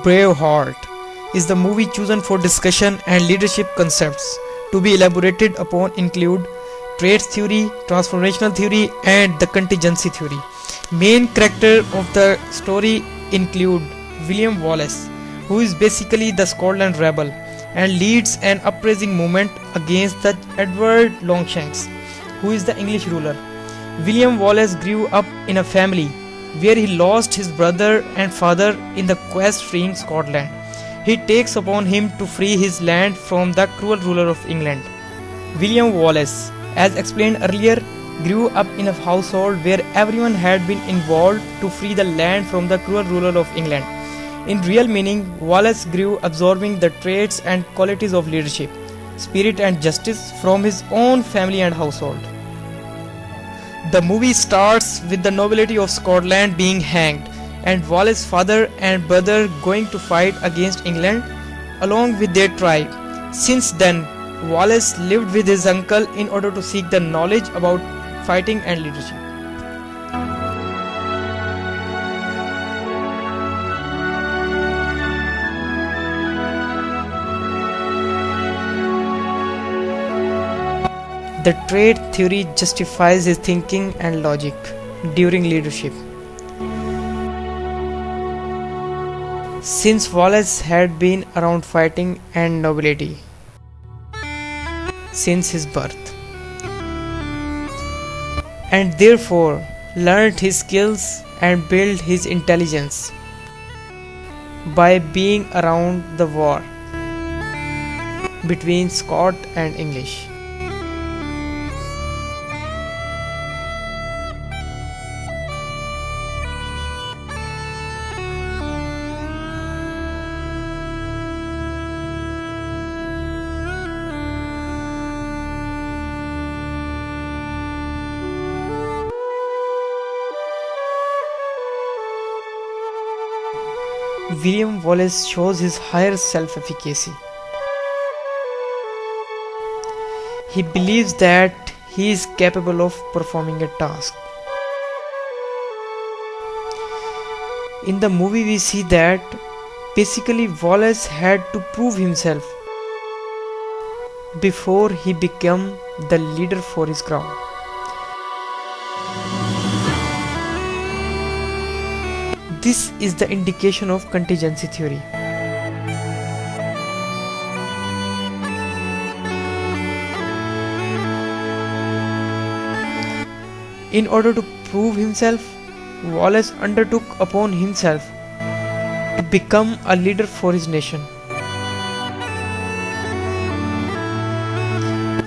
Braveheart is the movie chosen for discussion, and leadership concepts to be elaborated upon include traits theory, transformational theory, and the contingency theory. Main character of the story include William Wallace, who is basically the Scotland rebel and leads an uprising movement against the Edward Longshanks, who is the English ruler. William Wallace grew up in a family where he lost his brother and father in the quest freeing Scotland. He takes upon him to free his land from the cruel ruler of England. William Wallace, as explained earlier, grew up in a household where everyone had been involved to free the land from the cruel ruler of England. In real meaning, Wallace grew absorbing the traits and qualities of leadership, spirit and justice from his own family and household. The movie starts with the nobility of Scotland being hanged and Wallace's father and brother going to fight against England along with their tribe. Since then, Wallace lived with his uncle in order to seek the knowledge about fighting and leadership. The trait theory justifies his thinking and logic during leadership. Since Wallace had been around fighting and nobility since his birth, and therefore learned his skills and built his intelligence by being around the war between Scot and English. William Wallace shows his higher self-efficacy. He believes that he is capable of performing a task. In the movie we see that basically Wallace had to prove himself before he became the leader for his crown. This is the indication of contingency theory. In order to prove himself, Wallace undertook upon himself to become a leader for his nation.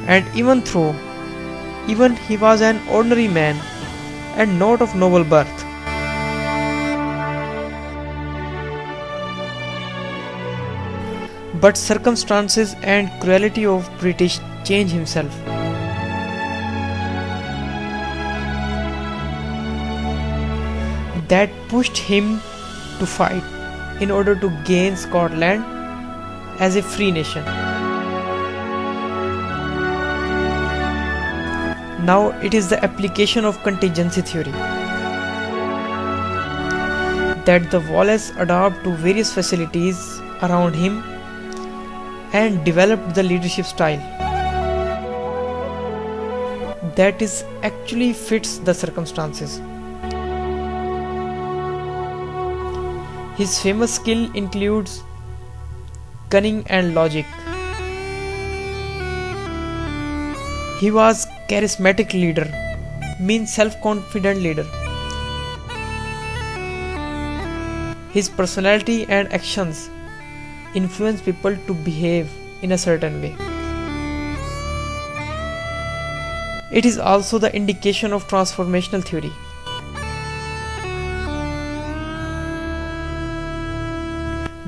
And even he was an ordinary man and not of noble birth, but circumstances and cruelty of British changed himself. That pushed him to fight in order to gain Scotland as a free nation. Now it is the application of contingency theory that the Wallace adapted to various facilities around him and developed the leadership style that is actually fits the circumstances. His famous skill includes cunning and logic. He was charismatic leader, means self-confident leader. His personality and actions influence people to behave in a certain way. It is also the indication of transformational theory.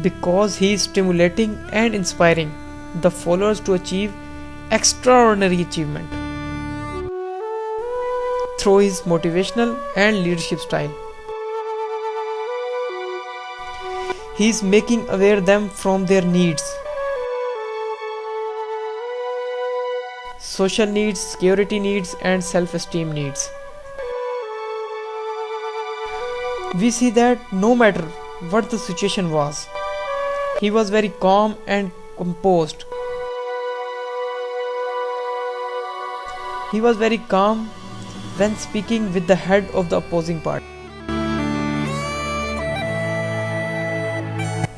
Because he is stimulating and inspiring the followers to achieve extraordinary achievement through his motivational and leadership style. He is making aware them from their needs, social needs, security needs, and self-esteem needs. We see that no matter what the situation was, He was very calm and composed. He was very calm when speaking with the head of the opposing party.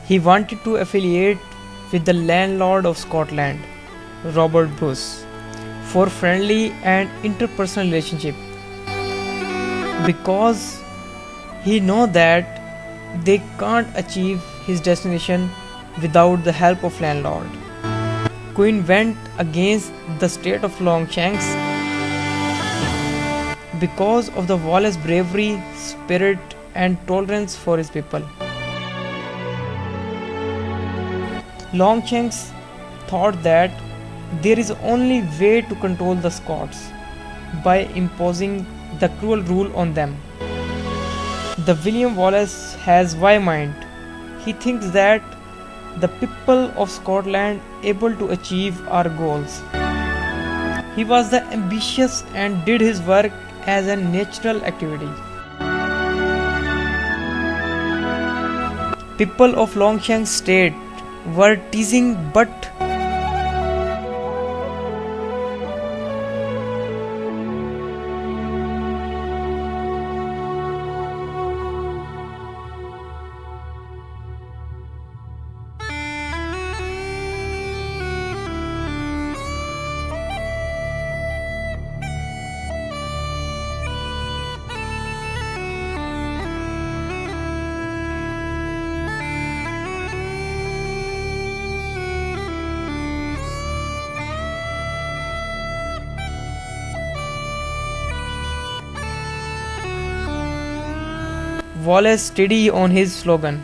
He wanted to affiliate with the landlord of Scotland, Robert Bruce, for friendly and interpersonal relationship, because he know that they can't achieve his destination without the help of landlord. Queen went against the state of Longshanks because of the Wallace's bravery, spirit and tolerance for his people. Longshanks thought that there is only way to control the Scots by imposing the cruel rule on them. The William Wallace has why mind. He thinks that the people of Scotland able to achieve our goals. He was the ambitious and did his work as a natural activity. People of Longshanks state were teasing but Wallace steady on his slogan.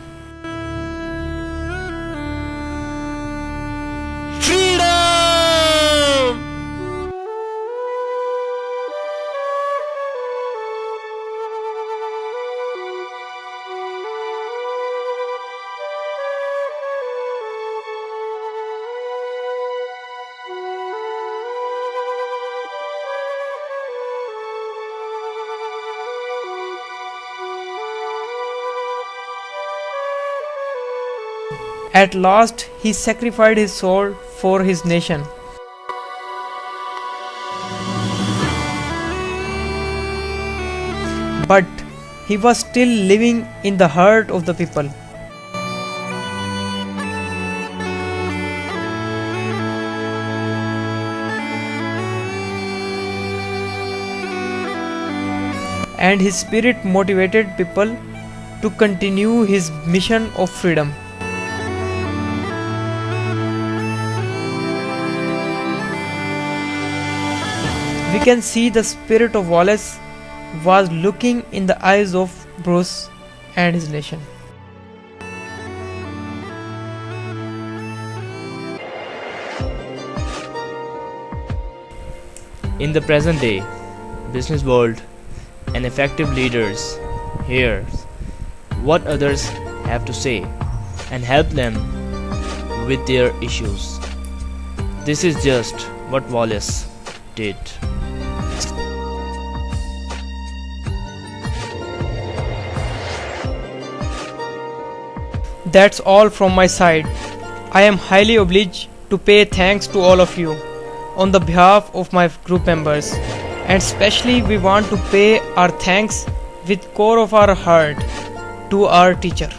At last, he sacrificed his soul for his nation. But he was still living in the heart of the people. And his spirit motivated people to continue his mission of freedom. We can see the spirit of Wallace was looking in the eyes of Bruce and his nation. In the present day business world, and effective leaders hear what others have to say and help them with their issues. This is just what Wallace did. That's all from my side. I am highly obliged to pay thanks to all of you on the behalf of my group members, and especially we want to pay our thanks with core of our heart to our teacher.